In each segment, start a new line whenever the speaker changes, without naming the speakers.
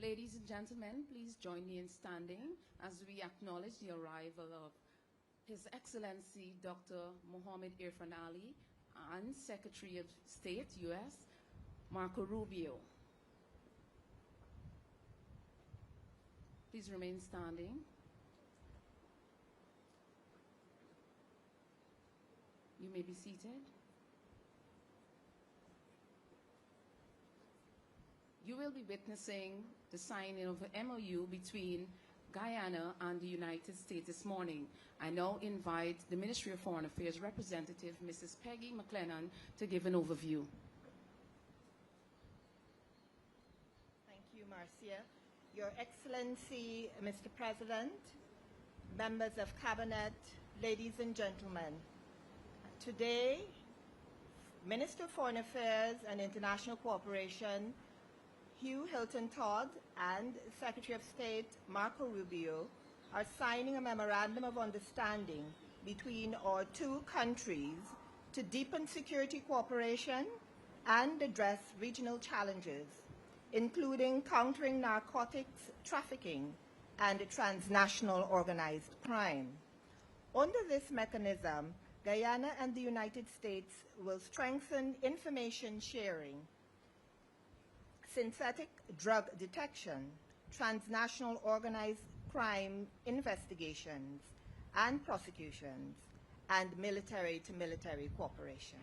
Ladies and gentlemen, please join me in standing as we acknowledge the arrival of His Excellency Dr. Mohammed Irfaan Ali and Secretary of State, U.S., Marco Rubio. Please remain standing. You may be seated. You will be witnessing the signing of an MOU between Guyana and the United States this morning. I now invite the Ministry of Foreign Affairs representative, Mrs. Peggy McLennan, to give an overview.
Thank you, Marcia. Your Excellency, Mr. President, members of Cabinet, ladies and gentlemen, today, Minister of Foreign Affairs and International Cooperation, Hugh Hilton Todd, and Secretary of State Marco Rubio are signing a memorandum of understanding between our two countries to deepen security cooperation and address regional challenges, including countering narcotics trafficking and transnational organized crime. Under this mechanism, Guyana and the United States will strengthen information sharing, synthetic drug detection, transnational organized crime investigations and prosecutions, and military-to-military cooperation.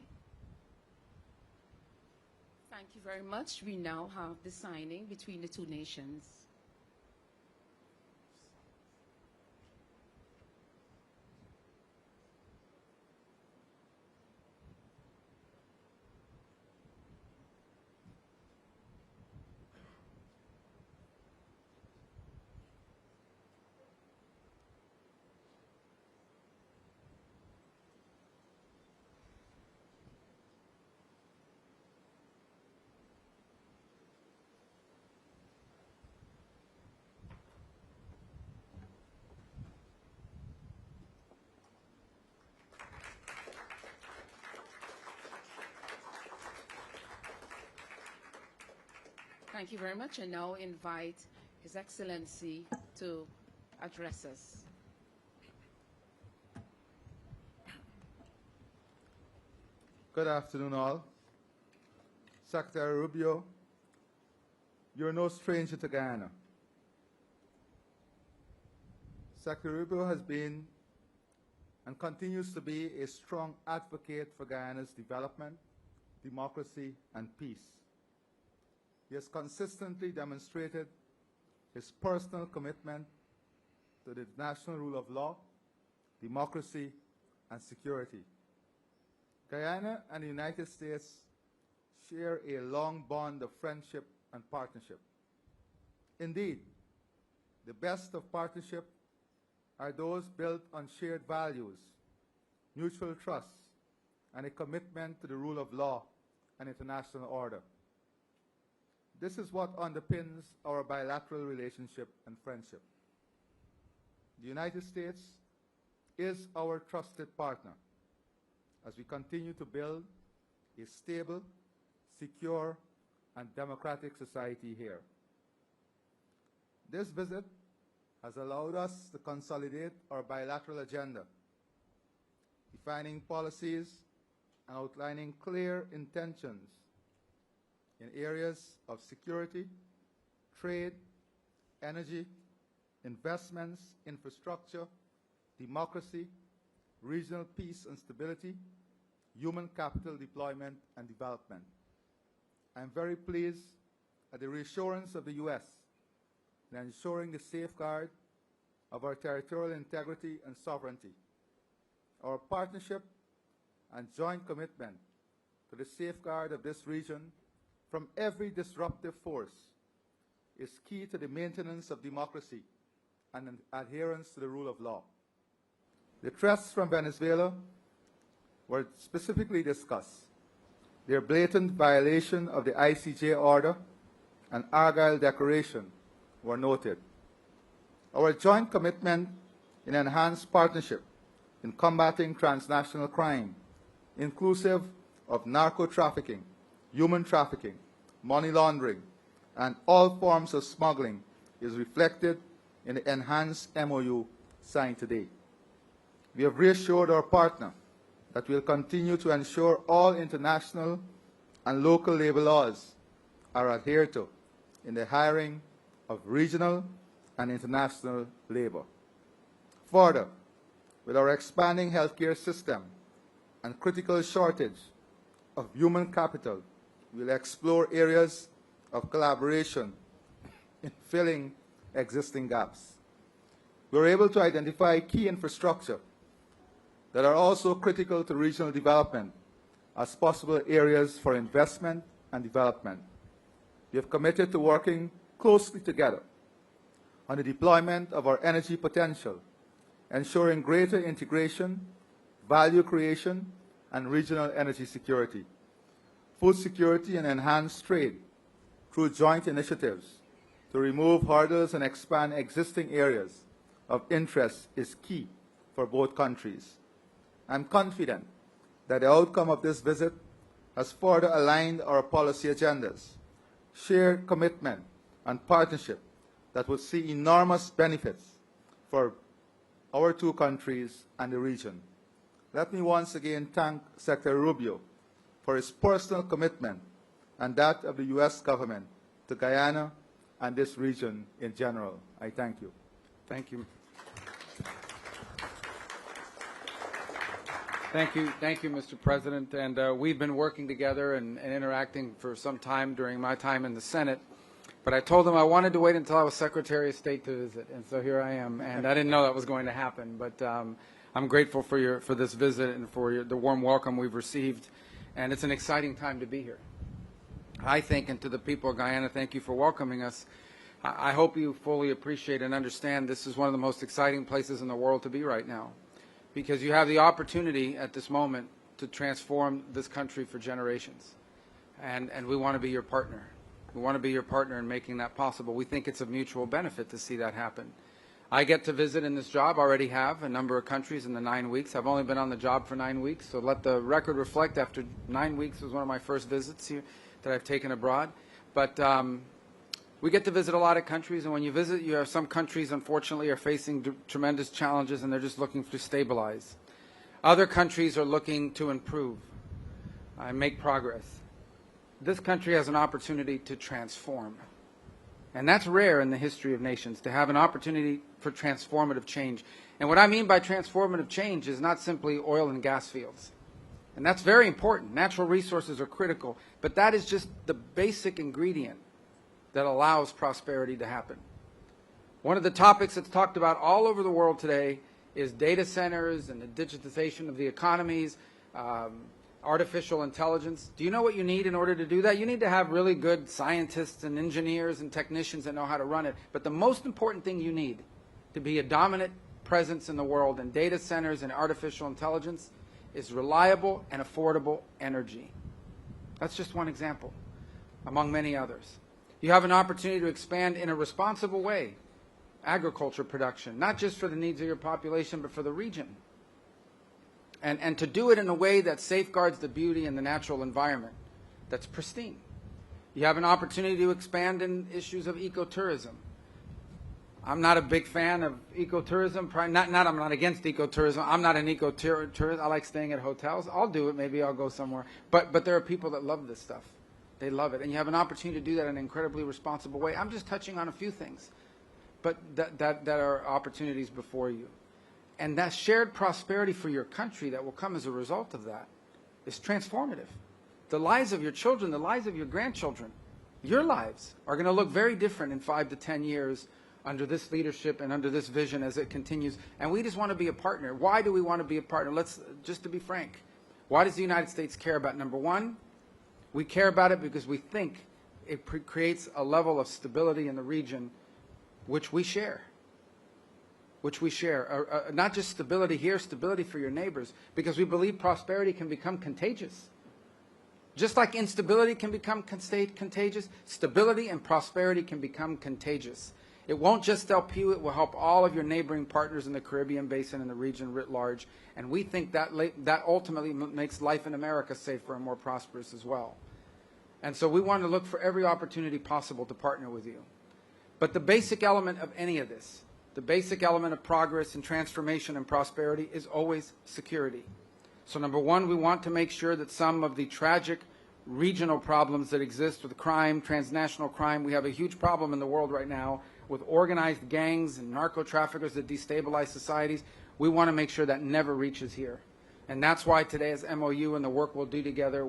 Thank you very much. We now have the signing between the two nations. Thank you very much, and now invite His Excellency to address us.
Good afternoon, all. Secretary Rubio, you're no stranger to Guyana. Secretary Rubio has been and continues to be a strong advocate for Guyana's development, democracy, and peace. He has consistently demonstrated his personal commitment to the national rule of law, democracy, and security. Guyana and the United States share a long bond of friendship and partnership. Indeed, the best of partnership are those built on shared values, mutual trust, and a commitment to the rule of law and international order. This is what underpins our bilateral relationship and friendship. The United States is our trusted partner as we continue to build a stable, secure, and democratic society here. This visit has allowed us to consolidate our bilateral agenda, defining policies and outlining clear intentions in areas of security, trade, energy, investments, infrastructure, democracy, regional peace and stability, human capital deployment and development. I am very pleased at the reassurance of the U.S. in ensuring the safeguard of our territorial integrity and sovereignty. Our partnership and joint commitment to the safeguard of this region from every disruptive force is key to the maintenance of democracy and an adherence to the rule of law. The threats from Venezuela were specifically discussed. Their blatant violation of the ICJ order and Argyll Declaration were noted. Our joint commitment in enhanced partnership in combating transnational crime, inclusive of narco trafficking, human trafficking, money laundering, and all forms of smuggling is reflected in the enhanced MOU signed today. We have reassured our partner that we will continue to ensure all international and local labor laws are adhered to in the hiring of regional and international labor. Further, with our expanding healthcare system and critical shortage of human capital, we will explore areas of collaboration in filling existing gaps. We were able to identify key infrastructure that are also critical to regional development as possible areas for investment and development. We have committed to working closely together on the deployment of our energy potential, ensuring greater integration, value creation, and regional energy security, food security, and enhanced trade through joint initiatives to remove hurdles and expand existing areas of interest is key for both countries. I'm confident that the outcome of this visit has further aligned our policy agendas, shared commitment and partnership that will see enormous benefits for our two countries and the region. Let me once again thank Secretary Rubio for his personal commitment and that of the U.S. government to Guyana and this region in general. I thank you.
Thank you. Thank you, Mr. President. And we've been working together and interacting for some time during my time in the Senate. But I told him I wanted to wait until I was Secretary of State to visit, and so here I am. And I didn't know that was going to happen, but I'm grateful for this visit and for the warm welcome we've received. And it's an exciting time to be here. I think, and to the people of Guyana, thank you for welcoming us. I hope you fully appreciate and understand this is one of the most exciting places in the world to be right now, because you have the opportunity at this moment to transform this country for generations. And we want to be your partner. We want to be your partner in making that possible. We think it's of mutual benefit to see that happen. I get to visit in this job, already have, a number of countries in the 9 weeks. I've only been on the job for 9 weeks, so let the record reflect after 9 weeks was one of my first visits here that I've taken abroad. But we get to visit a lot of countries, and when you visit, you have some countries, unfortunately, are facing tremendous challenges, and they're just looking to stabilize. Other countries are looking to improve and make progress. This country has an opportunity to transform. And that's rare in the history of nations, to have an opportunity for transformative change. And what I mean by transformative change is not simply oil and gas fields. And that's very important. Natural resources are critical. But that is just the basic ingredient that allows prosperity to happen. One of the topics that's talked about all over the world today is data centers and the digitization of the economies, artificial intelligence. Do you know what you need in order to do that? You need to have really good scientists and engineers and technicians that know how to run it. But the most important thing you need to be a dominant presence in the world in data centers and artificial intelligence is reliable and affordable energy. That's just one example, among many others. You have an opportunity to expand in a responsible way agriculture production, not just for the needs of your population, but for the region. And to do it in a way that safeguards the beauty and the natural environment that's pristine. You have an opportunity to expand in issues of ecotourism. I'm not a big fan of ecotourism. I'm not against ecotourism. I'm not an ecotourist. I like staying at hotels. I'll do it. Maybe I'll go somewhere. But there are people that love this stuff. They love it. And you have an opportunity to do that in an incredibly responsible way. I'm just touching on a few things, but that are opportunities before you. And that shared prosperity for your country that will come as a result of that is transformative. The lives of your children, the lives of your grandchildren, your lives are going to look very different in 5 to 10 years under this leadership and under this vision as it continues. And we just want to be a partner. Why do we want to be a partner? Just to be frank, why does the United States care about? Number one, we care about it because we think it creates a level of stability in the region which we share. Not just stability here, stability for your neighbors, because we believe prosperity can become contagious. Just like instability can become contagious, stability and prosperity can become contagious. It won't just help you, it will help all of your neighboring partners in the Caribbean basin and the region writ large. And we think that ultimately makes life in America safer and more prosperous as well. And so we want to look for every opportunity possible to partner with you. But the basic element of any of this, the basic element of progress and transformation and prosperity is always security. So number one, we want to make sure that some of the tragic regional problems that exist with crime, transnational crime, we have a huge problem in the world right now with organized gangs and narco-traffickers that destabilize societies. We want to make sure that never reaches here. And that's why today's MOU and the work we'll do together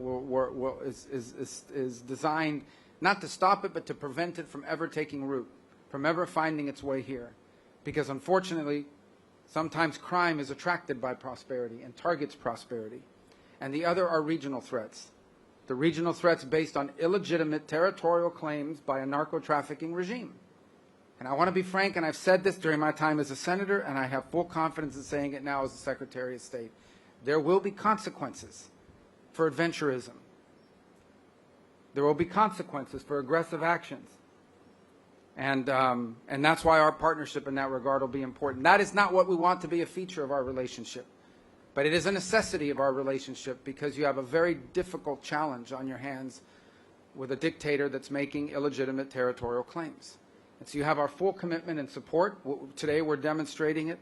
is designed not to stop it, but to prevent it from ever taking root, from ever finding its way here. Because unfortunately, sometimes crime is attracted by prosperity and targets prosperity. And the other are regional threats. The regional threats based on illegitimate territorial claims by a narco-trafficking regime. And I want to be frank, and I've said this during my time as a senator, and I have full confidence in saying it now as the Secretary of State. There will be consequences for adventurism. There will be consequences for aggressive actions. And that's why our partnership in that regard will be important. That is not what we want to be a feature of our relationship. But it is a necessity of our relationship because you have a very difficult challenge on your hands with a dictator that's making illegitimate territorial claims. And so you have our full commitment and support. Today we're demonstrating it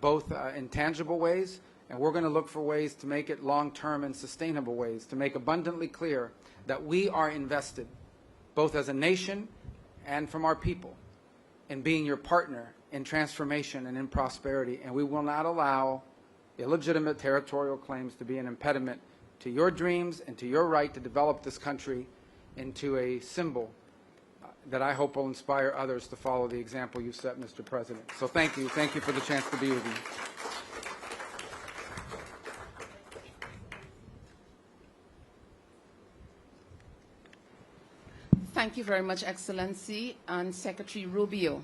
both in tangible ways, and we're going to look for ways to make it long-term and sustainable ways, to make abundantly clear that we are invested, both as a nation and from our people, in being your partner in transformation and in prosperity. And we will not allow illegitimate territorial claims to be an impediment to your dreams and to your right to develop this country into a symbol that I hope will inspire others to follow the example you set, Mr. President. So thank you. Thank you for the chance to be with you.
Thank you very much, Excellency and Secretary Rubio.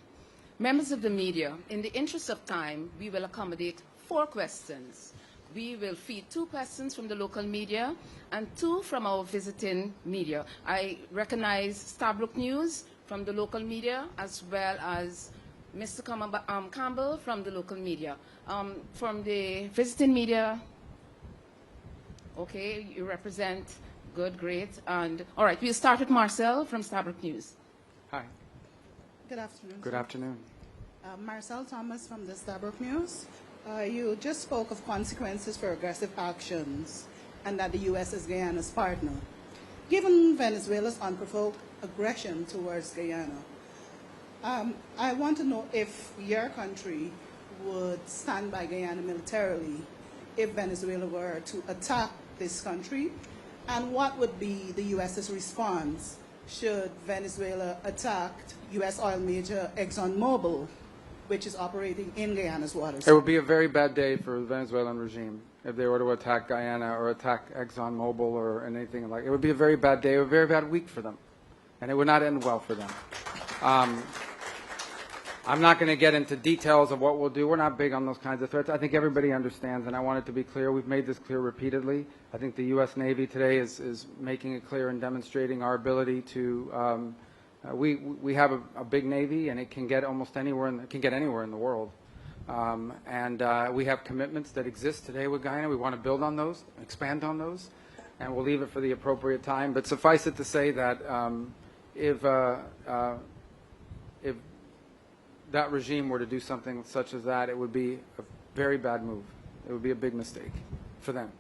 Members of the media, in the interest of time, we will accommodate 4 questions. We will feed 2 questions from the local media and 2 from our visiting media. I recognize Stabrook News from the local media as well as Mr. Campbell from the local media. From the visiting media, okay, you represent. Good, great. And all right, we'll start with Marcel from Stabrook News.
Hi.
Good afternoon.
Good afternoon.
Marcel Thomas from the Stabrook News. You just spoke of consequences for aggressive actions and that the U.S. is Guyana's partner. Given Venezuela's unprovoked aggression towards Guyana, I want to know if your country would stand by Guyana militarily if Venezuela were to attack this country, and what would be the U.S.'s response should Venezuela attack U.S. oil major ExxonMobil, which is operating in Guyana's waters?
It would be a very bad day for the Venezuelan regime if they were to attack Guyana or attack ExxonMobil or anything like it. It would be a very bad day, a very bad week for them, and it would not end well for them. I'm not going to get into details of what we'll do. We're not big on those kinds of threats. I think everybody understands, and I want it to be clear. We've made this clear repeatedly. I think the U.S. Navy today is making it clear and demonstrating our ability to. We have a big Navy, and it can get almost anywhere. It can get anywhere in the world. We have commitments that exist today with Guyana. We want to build on those, expand on those, and we'll leave it for the appropriate time. But suffice it to say that if that regime were to do something such as that, it would be a very bad move. It would be a big mistake for them.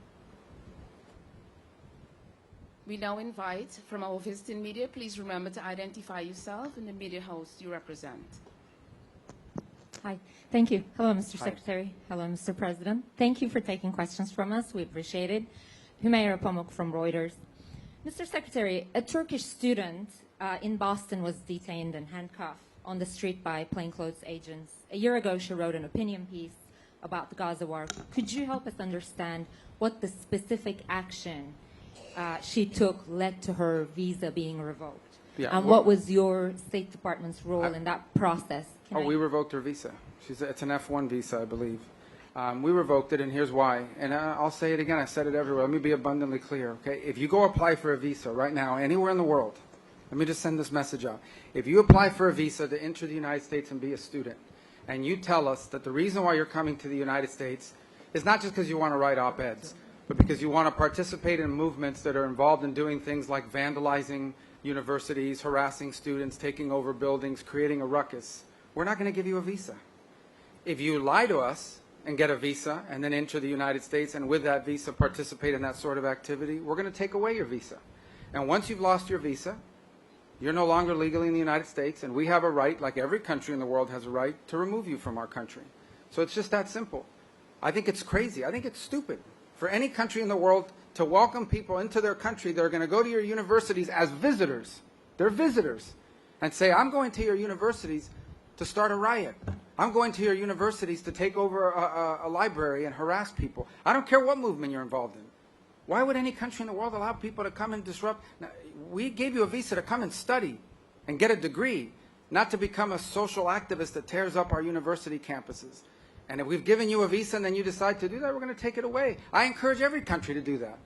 We now invite from our visiting media, please remember to identify yourself and the media host you represent.
Hi. Thank you. Hello, Mr.
Hi.
Secretary. Hello, Mr. President. Thank you for taking questions from us. We appreciate it. Humayra Pamuk from Reuters. Mr. Secretary, a Turkish student in Boston was detained and handcuffed on the street by plainclothes agents. A year ago, she wrote an opinion piece about the Gaza war. Could you help us understand what the specific action she took led to her visa being revoked?
Yeah,
and what was your State Department's role in that process?
We revoked her visa. It's an F1 visa, I believe. We revoked it, and here's why. And I'll say it again. I said it everywhere. Let me be abundantly clear, okay? If you go apply for a visa right now, anywhere in the world, let me just send this message out. If you apply for a visa to enter the United States and be a student, and you tell us that the reason why you're coming to the United States is not just because you want to write op-eds, but because you want to participate in movements that are involved in doing things like vandalizing universities, harassing students, taking over buildings, creating a ruckus, we're not going to give you a visa. If you lie to us and get a visa and then enter the United States and with that visa participate in that sort of activity, we're going to take away your visa. And once you've lost your visa, you're no longer legally in the United States, and we have a right, like every country in the world has a right, to remove you from our country. So it's just that simple. I think it's crazy. I think it's stupid for any country in the world to welcome people into their country that are going to go to your universities as visitors. They're visitors. And say, I'm going to your universities to start a riot. I'm going to your universities to take over a library and harass people. I don't care what movement you're involved in. Why would any country in the world allow people to come and disrupt? Now, we gave you a visa to come and study and get a degree, not to become a social activist that tears up our university campuses. And if we've given you a visa and then you decide to do that, we're going to take it away. I encourage every country to do that,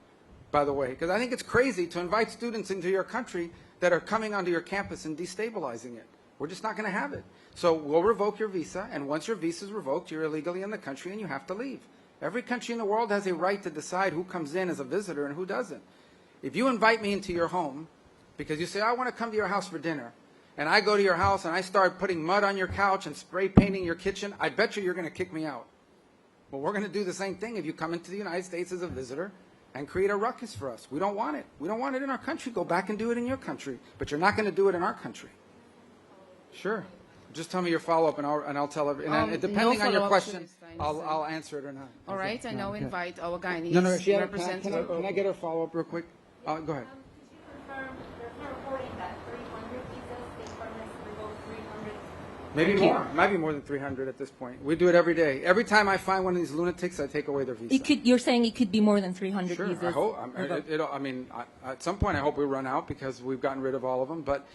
by the way, because I think it's crazy to invite students into your country that are coming onto your campus and destabilizing it. We're just not going to have it. So we'll revoke your visa, and once your visa is revoked, you're illegally in the country and you have to leave. Every country in the world has a right to decide who comes in as a visitor and who doesn't. If you invite me into your home because you say, I want to come to your house for dinner, and I go to your house and I start putting mud on your couch and spray painting your kitchen, I bet you're going to kick me out. Well, we're going to do the same thing if you come into the United States as a visitor and create a ruckus for us. We don't want it. We don't want it in our country. Go back and do it in your country. But you're not going to do it in our country. Sure. Just tell me your follow-up, and I'll tell everyone. Depending on your question, I'll answer it or not.
All right, I now invite our Guyanese representative.
Can I get her follow-up real quick? Go ahead.
Could you confirm, they're reporting that 300 visas, the department revoked 300?
Maybe more. Might be more than 300 at this point. We do it every day. Every time I find one of these lunatics, I take away their visa.
You're saying it could be more than 300
Sure,
visas?
I hope. At some point, I hope we run out because we've gotten rid of all of them. But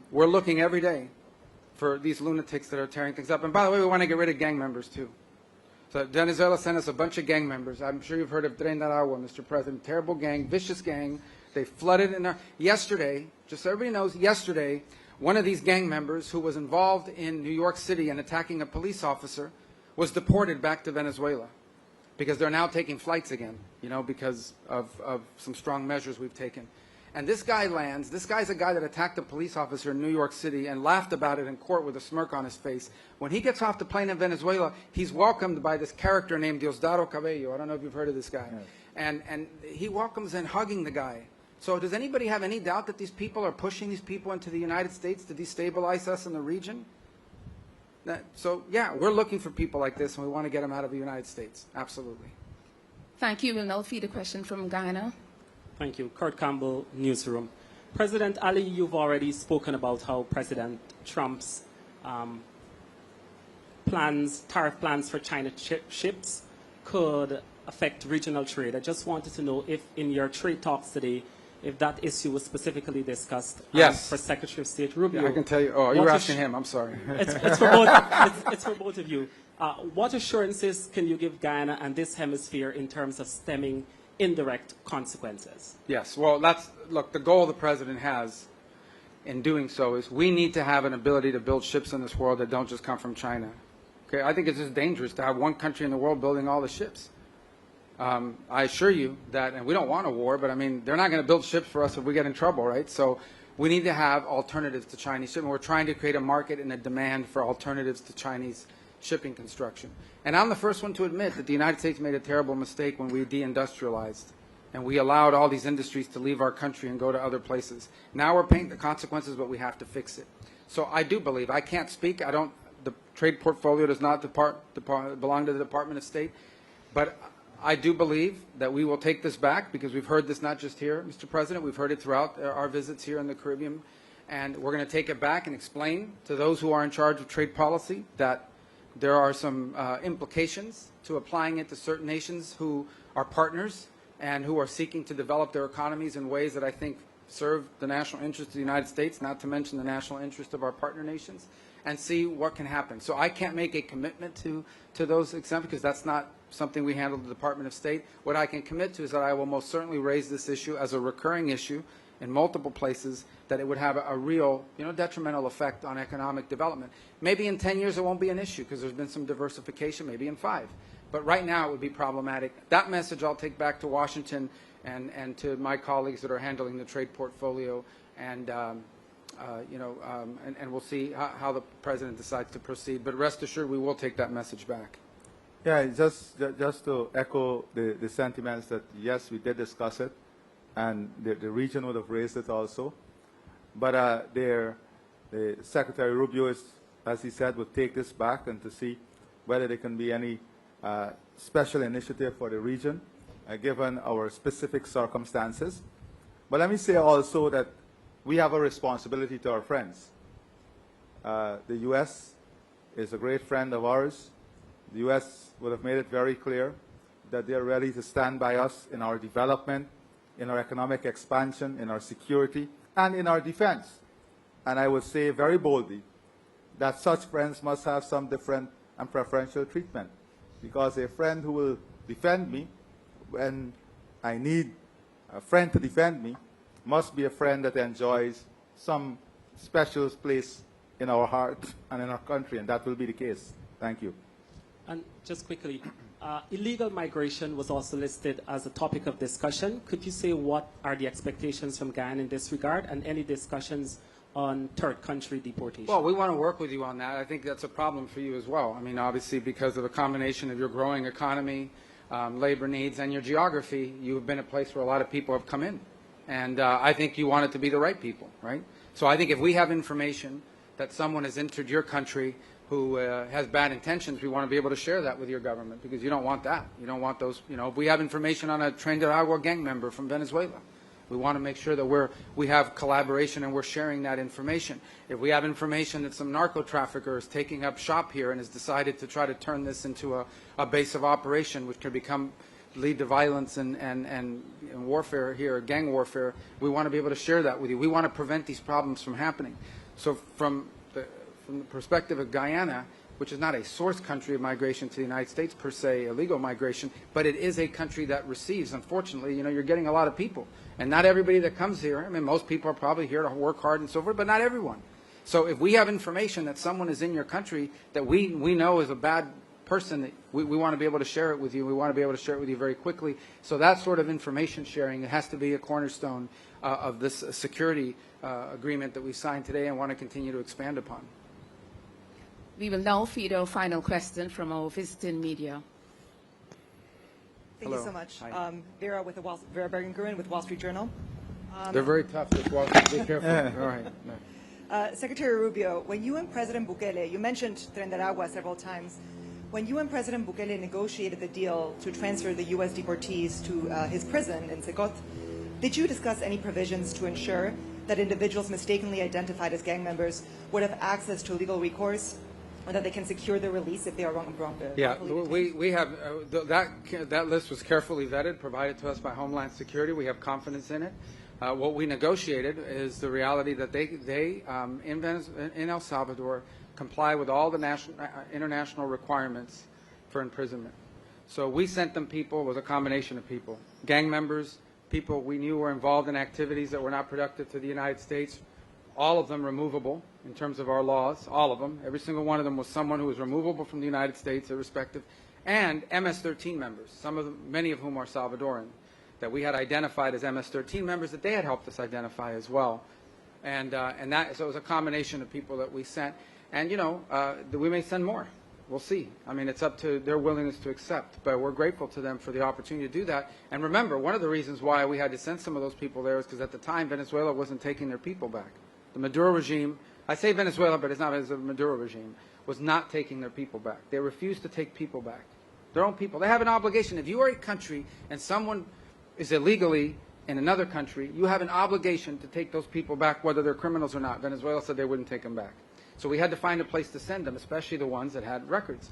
we're looking every day for these lunatics that are tearing things up. And by the way, we want to get rid of gang members too. So Venezuela sent us a bunch of gang members. I'm sure you've heard of Tren de Aragua, Mr. President. Terrible gang, vicious gang. They flooded in there. Yesterday, just so everybody knows, yesterday, one of these gang members who was involved in New York City and attacking a police officer was deported back to Venezuela because they're now taking flights again, because of some strong measures we've taken. And this guy lands. This guy's a guy that attacked a police officer in New York City and laughed about it in court with a smirk on his face. When he gets off the plane in Venezuela, he's welcomed by this character named Diosdado Cabello. I don't know if you've heard of this guy. Yes. And he welcomes and hugging the guy. So does anybody have any doubt that these people are pushing these people into the United States to destabilize us in the region? So, yeah, we're looking for people like this, and we want to get them out of the United States. Absolutely.
Thank you. We'll now feed a question from Guyana.
Thank you. Kurt Campbell, Newsroom. President Ali, you've already spoken about how President Trump's tariff plans for China ships could affect regional trade. I just wanted to know if in your trade talks today, if that issue was specifically discussed
yes.
for Secretary of State Rubio.
Yeah, I can tell you. Oh, you were asking him. I'm sorry.
It's for both of you. What assurances can you give Guyana and this hemisphere in terms of stemming indirect consequences?
Yes. Well, look, the goal the president has in doing so is we need to have an ability to build ships in this world that don't just come from China. Okay, I think it's just dangerous to have one country in the world building all the ships. I assure you that, and we don't want a war, but I mean, they're not going to build ships for us if we get in trouble, right? So we need to have alternatives to Chinese shipping. We're trying to create a market and a demand for alternatives to Chinese shipping construction. And I'm the first one to admit that the United States made a terrible mistake when we deindustrialized and we allowed all these industries to leave our country and go to other places. Now we're paying the consequences, but we have to fix it. So I do believe, I can't speak, the trade portfolio does not belong to the Department of State, but I do believe that we will take this back because we've heard this not just here, Mr. President, we've heard it throughout our visits here in the Caribbean, and we're going to take it back and explain to those who are in charge of trade policy that there are some implications to applying it to certain nations who are partners and who are seeking to develop their economies in ways that I think serve the national interest of the United States, not to mention the national interest of our partner nations, and see what can happen. So I can't make a commitment to those exemptions because that's not something we handle at the Department of State. What I can commit to is that I will most certainly raise this issue as a recurring issue in multiple places, that it would have a real, detrimental effect on economic development. Maybe in 10 years it won't be an issue because there's been some diversification, maybe in 5. But right now it would be problematic. That message I'll take back to Washington and to my colleagues that are handling the trade portfolio, and and we'll see how the president decides to proceed. But rest assured, we will take that message back.
Yeah, just to echo the sentiments that, yes, we did discuss it, and the region would have raised it also. But the Secretary Rubio, as he said, would take this back and to see whether there can be any special initiative for the region, given our specific circumstances. But let me say also that we have a responsibility to our friends. The U.S. is a great friend of ours. The U.S. would have made it very clear that they are ready to stand by us in our development, in our economic expansion, in our security, and in our defense. And I would say very boldly that such friends must have some different and preferential treatment, because a friend who will defend me when I need a friend to defend me must be a friend that enjoys some special place in our heart and in our country, and that will be the case. Thank you.
And just quickly, illegal migration was also listed as a topic of discussion. Could you say what are the expectations from Guyana in this regard, and any discussions on third country deportation?
Well, we want to work with you on that. I think that's a problem for you as well. I mean, obviously, because of a combination of your growing economy, labor needs, and your geography, you've been a place where a lot of people have come in. And I think you want it to be the right people, right? So I think if we have information that someone has entered your country who has bad intentions, we want to be able to share that with your government, because you don't want that. You don't want those, if we have information on a Trinidad gang member from Venezuela, we want to make sure that we have collaboration and we're sharing that information. If we have information that some narco trafficker is taking up shop here and has decided to try to turn this into a base of operation, which can lead to violence and warfare here, gang warfare, we want to be able to share that with you. We want to prevent these problems from happening. So from the perspective of Guyana, which is not a source country of migration to the United States per se, illegal migration, but it is a country that receives. Unfortunately, you're getting a lot of people. And not everybody that comes here, I mean, most people are probably here to work hard and so forth, but not everyone. So if we have information that someone is in your country that we know is a bad person, we want to be able to share it with you. We want to be able to share it with you very quickly. So that sort of information sharing, it has to be a cornerstone of this security agreement that we signed today and want to continue to expand upon.
We will now feed our final question from our visiting media.
Thank you so much. Vera Bergengruen with Wall Street Journal.
They're very tough. Just watch it. Be careful. All right. No.
Secretary Rubio, when you and President Bukele, you mentioned Trinidad several times, when you and President Bukele negotiated the deal to transfer the U.S. deportees to his prison in Secot, did you discuss any provisions to ensure that individuals mistakenly identified as gang members would have access to legal recourse, or that they can secure their release if they are wrongfully
Yeah, we have that list was carefully vetted, provided to us by Homeland Security. We have confidence in it. What we negotiated is the reality that they in El Salvador comply with all the international requirements for imprisonment. So we sent them people, it was a combination of people, gang members, people we knew were involved in activities that were not productive to the United States, all of them removable in terms of our laws, all of them. Every single one of them was someone who was removable from the United States, irrespective, and MS-13 members, many of whom are Salvadoran, that we had identified as MS-13 members that they had helped us identify as well. So it was a combination of people that we sent. And, we may send more. We'll see. I mean, it's up to their willingness to accept. But we're grateful to them for the opportunity to do that. And remember, one of the reasons why we had to send some of those people there is because at the time, Venezuela wasn't taking their people back. The Maduro regime, I say Venezuela, but it's not as a Maduro regime, was not taking their people back. They refused to take people back. Their own people. They have an obligation. If you are a country and someone is illegally in another country, you have an obligation to take those people back, whether they're criminals or not. Venezuela said they wouldn't take them back. So we had to find a place to send them, especially the ones that had records,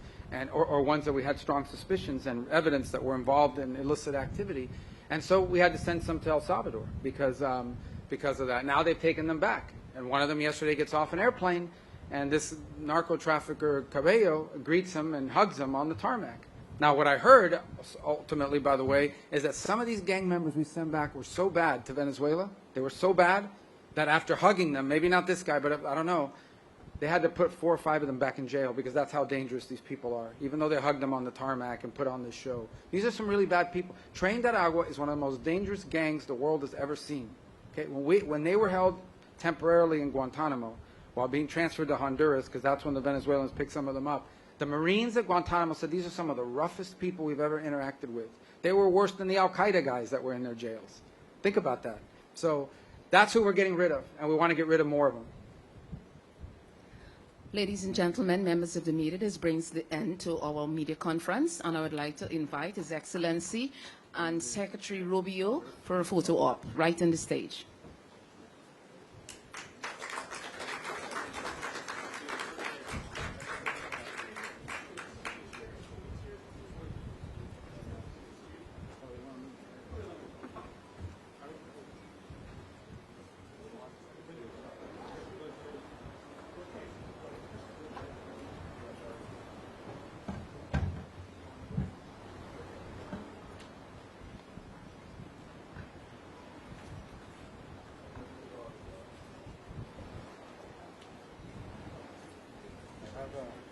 or ones that we had strong suspicions and evidence that were involved in illicit activity. And so we had to send some to El Salvador because of that. Now they've taken them back. And one of them yesterday gets off an airplane, and this narco trafficker, Cabello, greets him and hugs him on the tarmac. Now what I heard, ultimately, by the way, is that some of these gang members we sent back were so bad to Venezuela, they were so bad that after hugging them, maybe not this guy, but I don't know, they had to put 4 or 5 of them back in jail because that's how dangerous these people are, even though they hugged them on the tarmac and put on this show. These are some really bad people. Tren de Aragua is one of the most dangerous gangs the world has ever seen. Okay? When they were held temporarily in Guantanamo while being transferred to Honduras, because that's when the Venezuelans picked some of them up, the Marines at Guantanamo said these are some of the roughest people we've ever interacted with. They were worse than the Al-Qaeda guys that were in their jails. Think about that. So that's who we're getting rid of, and we want to get rid of more of them.
Ladies and gentlemen, members of the media, this brings the end to our media conference, and I would like to invite His Excellency and Secretary Rubio for a photo op right on the stage.
Have a